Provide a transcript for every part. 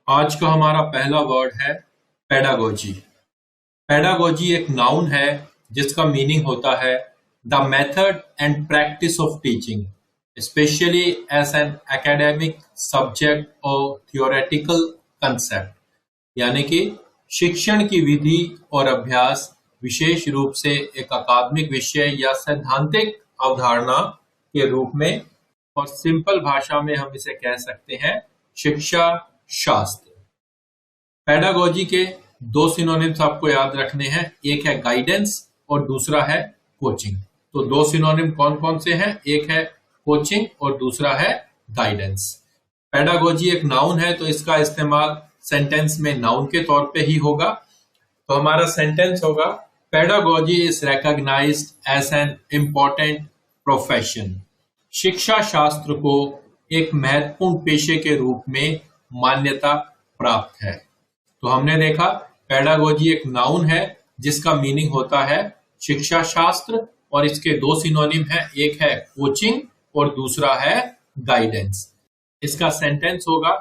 आज का हमारा पहला वर्ड है पेडागोजी। पेडागोजी एक नाउन है जिसका मीनिंग होता है the method and practice of teaching, especially as an academic subject और थियोरेटिकल कंसेप्ट। यानी कि शिक्षण की विधि और अभ्यास विशेष रूप से एक अकादमिक विषय या सैद्धांतिक अवधारणा के रूप में, और सिंपल भाषा में हम इसे कह सकते हैं शिक्षा शास्त्र। पेडागोजी के दो सिनोनिम्स आपको याद रखने हैं, एक है गाइडेंस और दूसरा है कोचिंग। तो दो सिनोनिम कौन कौन से हैं? एक है कोचिंग और दूसरा है गाइडेंस। पेडागोजी एक नाउन है तो इसका इस्तेमाल सेंटेंस में नाउन के तौर पे ही होगा। तो हमारा सेंटेंस होगा pedagogy is recognised as an important profession. शिक्षा शास्त्र को एक महत्वपूर्ण पेशे के रूप में मान्यता प्राप्त है। तो हमने देखा पेडागोजी एक नाउन है जिसका मीनिंग होता है शिक्षा शास्त्र, और इसके दो सिनोनिम है, एक है कोचिंग और दूसरा है गाइडेंस। इसका सेंटेंस होगा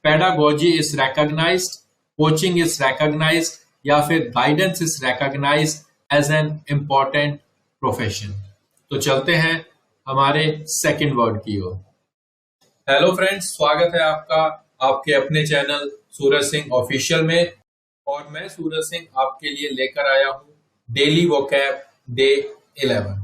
pedagogy is recognised, coaching is recognised या फिर guidance is recognised as an important profession. तो चलते हैं हमारे सेकंड वर्ड की ओर। हेलो फ्रेंड्स, स्वागत है आपका आपके अपने चैनल सूरज सिंह ऑफिशियल में, और मैं सूरज सिंह आपके लिए लेकर आया हूं डेली वोकैब डे 11।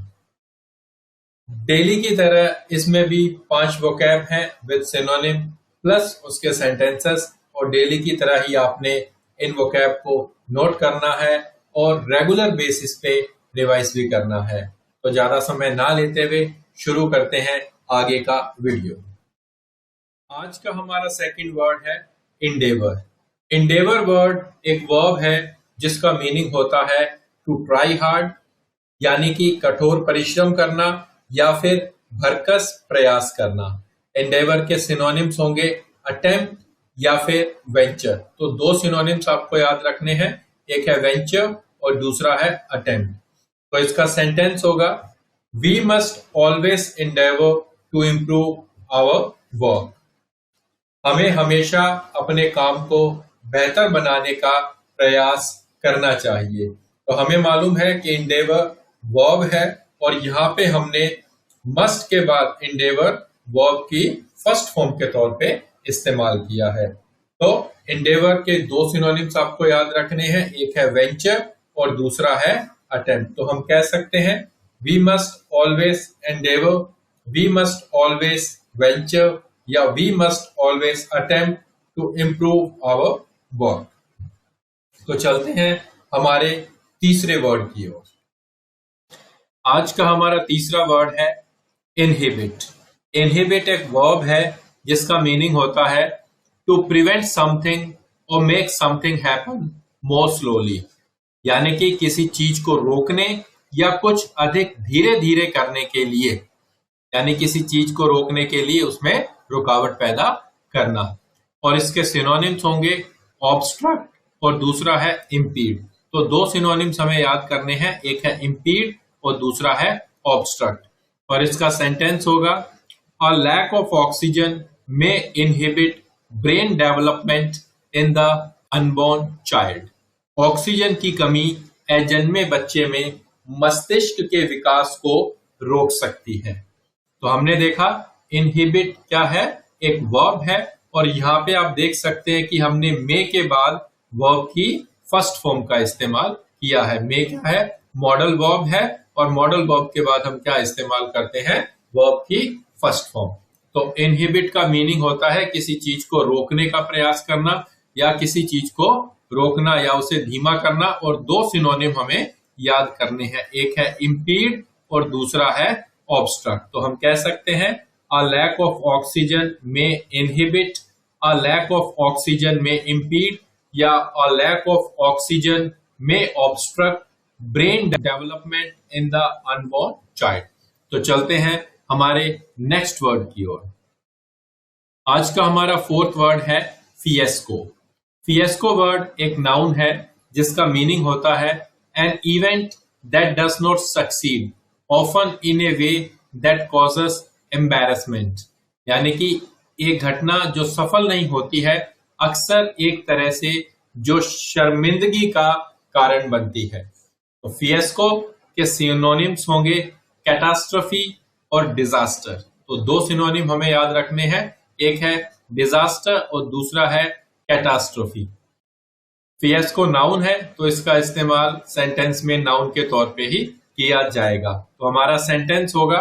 डेली की तरह इसमें भी 5 वोकैब हैं विद सिनोनिम प्लस उसके सेंटेंसेस, और डेली की तरह ही आपने इन वोकैब को नोट करना है और रेगुलर बेसिस पे रिवाइज भी करना है। तो ज्यादा समय ना लेते हुए शुरू करते हैं आगे का वीडियो। आज का हमारा सेकंड वर्ड है इंडेवर। इंडेवर वर्ड एक वर्ब है जिसका मीनिंग होता है टू ट्राई हार्ड, यानी कि कठोर परिश्रम करना या फिर भरकस प्रयास करना। इंडेवर के सिनोनिम्स होंगे अटेम्प्ट या फिर वेंचर। तो दो सिनोनिम्स आपको याद रखने हैं, एक है वेंचर और दूसरा है अटेम्प्ट। तो इसका सेंटेंस होगा we must always endeavor to improve our work. हमें हमेशा अपने काम को बेहतर बनाने का प्रयास करना चाहिए। तो हमें मालूम है कि endeavor वर्ब है, और यहाँ पे हमने मस्ट के बाद endeavor वर्ब की फर्स्ट फॉर्म के तौर पे इस्तेमाल किया है। तो endeavor के दो सिनोनिम्स आपको याद रखने हैं, एक है वेंचर और दूसरा है अटेम्प्ट। तो हम कह सकते हैं we must always endeavor, we must always venture या we must always attempt to improve our work। तो चलते हैं हमारे तीसरे वर्ड की ओर। आज का हमारा तीसरा वर्ड है इनहिबिट। इनहिबिट एक वर्ब है जिसका मीनिंग होता है टू प्रिवेंट समथिंग और मेक समथिंग हैपन मोर स्लोली, यानी कि किसी चीज को रोकने या कुछ अधिक धीरे धीरे करने के लिए, यानी किसी चीज को रोकने के लिए उसमें रुकावट पैदा करना। और इसके सिनोनिम्स होंगे ऑब्स्ट्रक्ट और दूसरा है इम्पीड। तो दो सिनोनिम्स हमें याद करने हैं, एक है इम्पीड और दूसरा है ऑब्स्ट्रक्ट। और इसका सेंटेंस होगा a lack of oxygen may inhibit brain development in the unborn child. Oxygen की कमी अजन्मे बच्चे में मस्तिष्क के विकास को रोक सकती है। तो हमने देखा इनहिबिट क्या है, एक वर्ब है, और यहाँ पे आप देख सकते हैं कि हमने मे के बाद वर्ब की फर्स्ट फॉर्म का इस्तेमाल किया है। मे क्या है, मॉडल वर्ब है, और मॉडल वर्ब के बाद हम क्या इस्तेमाल करते हैं, वर्ब की फर्स्ट फॉर्म। तो इनहिबिट का मीनिंग होता है किसी चीज को रोकने का प्रयास करना या किसी चीज को रोकना या उसे धीमा करना। और दो सिनोनिम हमें याद करने हैं, एक है इम्पीड और दूसरा है ऑब्स्ट्रक्ट। तो हम कह सकते हैं a lack of oxygen may inhibit, a lack of oxygen may impede या a lack of oxygen may obstruct brain development in the unborn child. तो चलते हैं हमारे नेक्स्ट वर्ड की ओर। आज का हमारा फोर्थ वर्ड है फिएस्को। फिएस्को वर्ड एक नाउन है जिसका मीनिंग होता है an event that does not succeed, often in a way that causes embarrassment, यानी कि एक घटना जो सफल नहीं होती है, अक्सर एक तरह से जो शर्मिंदगी का कारण बनती है। तो फिएस्को के सिनोनिम्स होंगे कैटास्ट्रफी और डिजास्टर। तो दो सिनोनिम हमें याद रखने हैं, एक है डिजास्टर और दूसरा है कैटास्ट्रफी। फिएस्को नाउन है तो इसका इस्तेमाल सेंटेंस में नाउन के तौर पे ही किया जाएगा। तो हमारा सेंटेंस होगा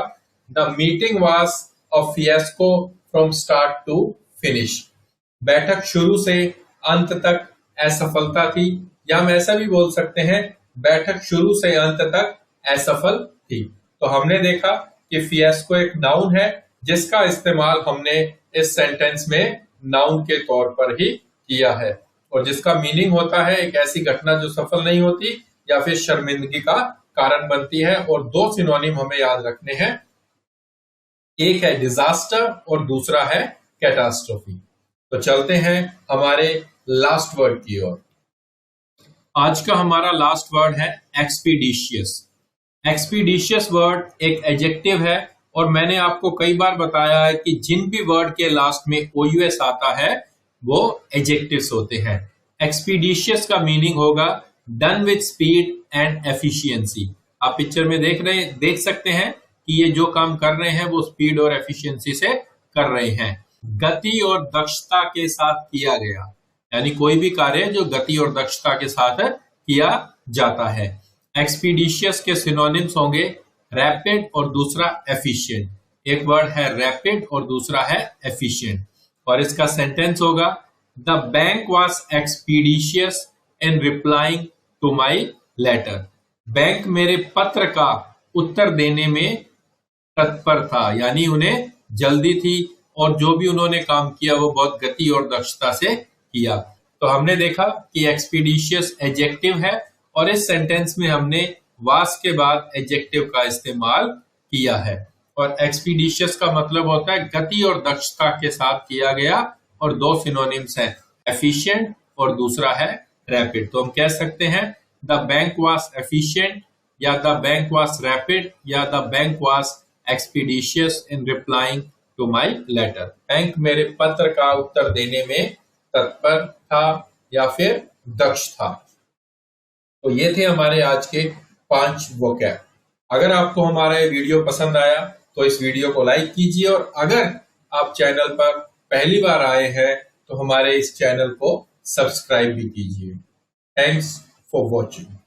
the meeting was a fiasco from start to finish. बैठक शुरू से अंत तक असफलता थी, या हम ऐसा भी बोल सकते हैं बैठक शुरू से अंत तक असफल थी। तो हमने देखा कि फिएस्को एक नाउन है जिसका इस्तेमाल हमने इस सेंटेंस में नाउन के तौर पर ही किया है, और जिसका मीनिंग होता है एक ऐसी घटना जो सफल नहीं होती या फिर शर्मिंदगी का कारण बनती है। और दो सिनोनिम हमें याद रखने हैं, एक है डिजास्टर और दूसरा है कैटास्ट्रोफी। तो चलते हैं हमारे लास्ट वर्ड की ओर। आज का हमारा लास्ट वर्ड है एक्सपीडिशियस। एक्सपीडिशियस वर्ड एक एडजेक्टिव है, और मैंने आपको कई बार बताया है कि जिन भी वर्ड के लास्ट में ओयूएस आता है वो एडजेक्टिव्स होते हैं। एक्सपीडिशियस का मीनिंग होगा done with speed and efficiency. आप पिक्चर में देख सकते हैं कि ये जो काम कर रहे हैं वो स्पीड और एफिशिएंसी से कर रहे हैं। गति और दक्षता के साथ किया गया, यानी कोई भी कार्य जो गति और दक्षता के साथ किया जाता है। एक्सपीडिशियस के सिनोनिम्स होंगे रैपिड और दूसरा एफिशिएंट। एक वर्ड है रैपिड और दूसरा है एफिशिएंट, और इसका सेंटेंस होगा the bank was expeditious in replying to my letter. Bank मेरे पत्र का उत्तर देने में तत्पर था, यानी उन्हें जल्दी थी और जो भी उन्होंने काम किया वो बहुत गति और दक्षता से किया। तो हमने देखा कि एक्सपीडिशियस एडजेक्टिव है, और इस सेंटेंस में हमने वास के बाद एडजेक्टिव का इस्तेमाल किया है। और एक्सपीडिशियस का मतलब होता है गति और दक्षता के साथ किया गया, और दो सिनोनिम्स हैं एफिशिएंट और दूसरा है रैपिड। तो हम कह सकते हैं द बैंक वाज एफिशिएंट, या द बैंक वाज रैपिड, या the bank was expeditious in replying to my letter. Bank मेरे पत्र का उत्तर देने में तत्पर था या फिर दक्ष था। तो ये थे हमारे आज के 5 वोकैब। अगर आपको हमारा ये वीडियो पसंद आया तो इस वीडियो को लाइक कीजिए, और अगर आप चैनल पर पहली बार आए हैं तो हमारे इस चैनल को सब्सक्राइब भी कीजिए। Thanks for watching.